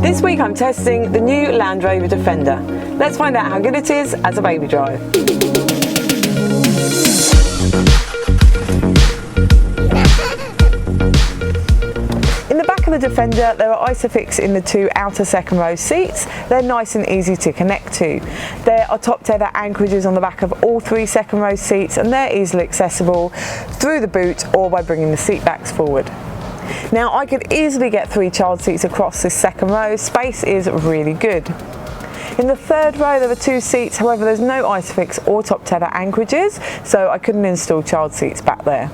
This week I'm testing the new Land Rover Defender. Let's find out how good it is as a baby drive. In the back of the Defender there are ISOFix in the two outer second row seats. They're nice and easy to connect to. There are top tether anchorages on the back of all three second row seats, and they're easily accessible through the boot or by bringing the seat backs forward. Now I could easily get 3 child seats across this second row. Space is really good. In the third row there are 2 seats, however there's no ISOFix or top tether anchorages, so I couldn't install child seats back there.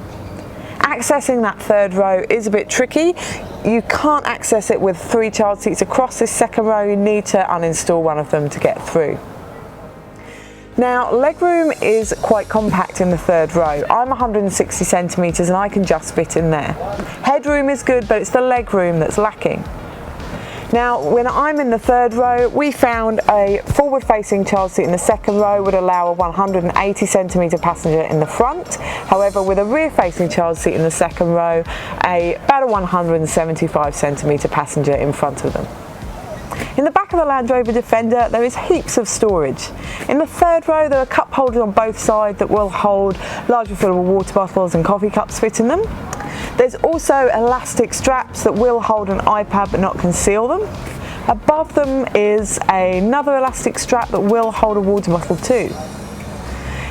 Accessing that third row is a bit tricky. You can't access it with 3 child seats across this second row. You need to uninstall one of them to get through. Now, legroom is quite compact in the third row. I'm 160 centimetres and I can just fit in there. Headroom is good, but it's the legroom that's lacking. Now, when I'm in the third row, we found a forward-facing child seat in the second row would allow a 180 centimetre passenger in the front. However, with a rear-facing child seat in the second row, about a 175 centimetre passenger in front of them. In the back of the Land Rover Defender there is heaps of storage. In the third row there are cup holders on both sides that will hold large refillable water bottles and coffee cups fit in them. There's also elastic straps that will hold an iPad but not conceal them. Above them is another elastic strap that will hold a water bottle too.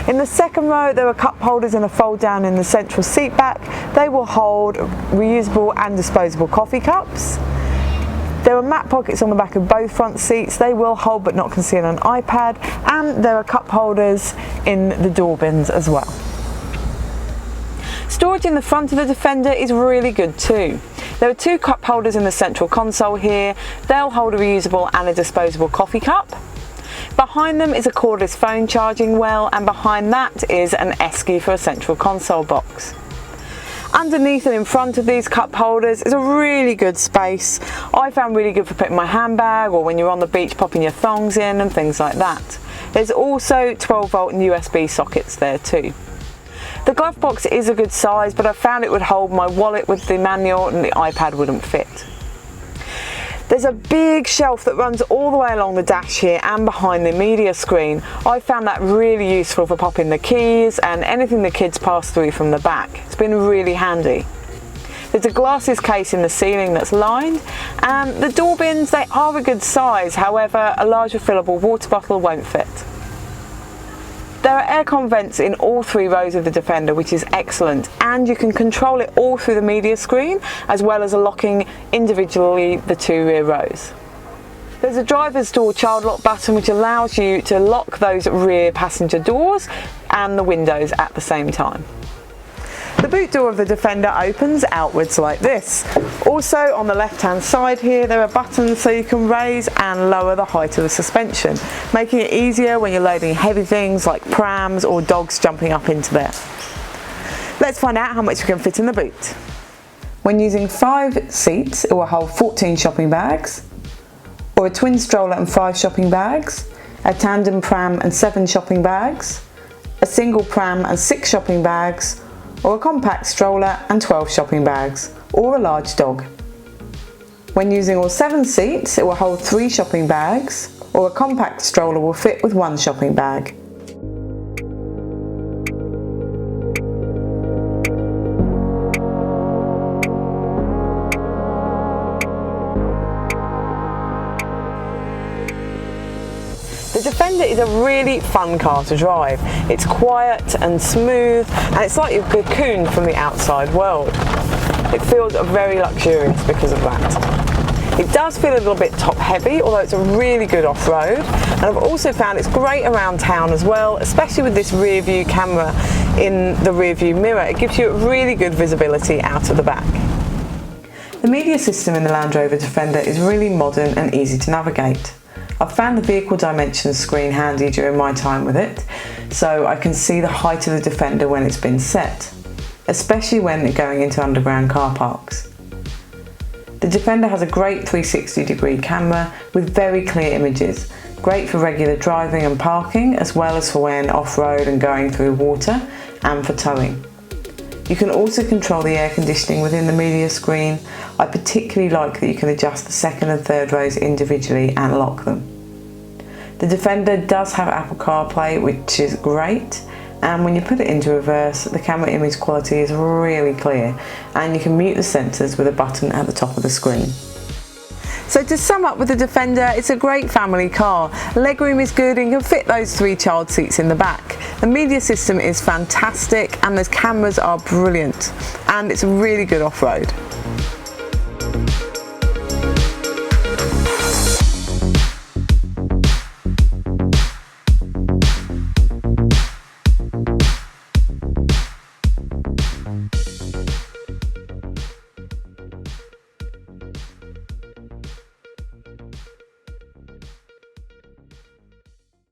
In the second row there are cup holders and a fold down in the central seat back. They will hold reusable and disposable coffee cups. There are mat pockets on the back of both front seats. They will hold but not conceal an iPad, and there are cup holders in the door bins as well. Storage in the front of the Defender is really good too. There are 2 cup holders in the central console here. They'll hold a reusable and a disposable coffee cup. Behind them is a cordless phone charging well, and behind that is an esky for a central console box. Underneath and in front of these cup holders is a really good space. I found really good for putting my handbag, or when you're on the beach popping your thongs in and things like that. There's also 12-volt and USB sockets there too. The glove box is a good size, but I found it would hold my wallet with the manual and the iPad wouldn't fit. There's a big shelf that runs all the way along the dash here and behind the media screen. I found that really useful for popping the keys and anything the kids pass through from the back. It's been really handy. There's a glasses case in the ceiling that's lined, and the door bins, they are a good size, however a large refillable water bottle won't fit. There are aircon vents in all 3 rows of the Defender, which is excellent, and you can control it all through the media screen, as well as locking individually the 2 rear rows. There's a driver's door child lock button which allows you to lock those rear passenger doors and the windows at the same time. The boot door of the Defender opens outwards like this. Also on the left hand side here there are buttons so you can raise and lower the height of the suspension, making it easier when you're loading heavy things like prams or dogs jumping up into there. Let's find out how much we can fit in the boot. When using 5 seats it will hold 14 shopping bags, or a twin stroller and 5 shopping bags, a tandem pram and 7 shopping bags, a single pram and 6 shopping bags, or a compact stroller and 12 shopping bags, or a large dog. When using all 7 seats it will hold 3 shopping bags, or a compact stroller will fit with 1 shopping bag. The Defender is a really fun car to drive. It's quiet and smooth, and it's like you're cocooned from the outside world. It feels very luxurious because of that. It does feel a little bit top heavy, although it's a really good off-road, and I've also found it's great around town as well, especially with this rear view camera in the rear view mirror. It gives you really good visibility out of the back. The media system in the Land Rover Defender is really modern and easy to navigate. I've found the vehicle dimensions screen handy during my time with it, so I can see the height of the Defender when it's been set, especially when going into underground car parks. The Defender has a great 360-degree camera with very clear images, great for regular driving and parking, as well as for when off-road and going through water, and for towing. You can also control the air conditioning within the media screen. I particularly like that you can adjust the second and third rows individually and lock them. The Defender does have Apple CarPlay, which is great, and when you put it into reverse, the camera image quality is really clear, and you can mute the sensors with a button at the top of the screen. So to sum up with the Defender, it's a great family car. Legroom is good and can fit those 3 child seats in the back. The media system is fantastic and the cameras are brilliant, and it's really good off-road.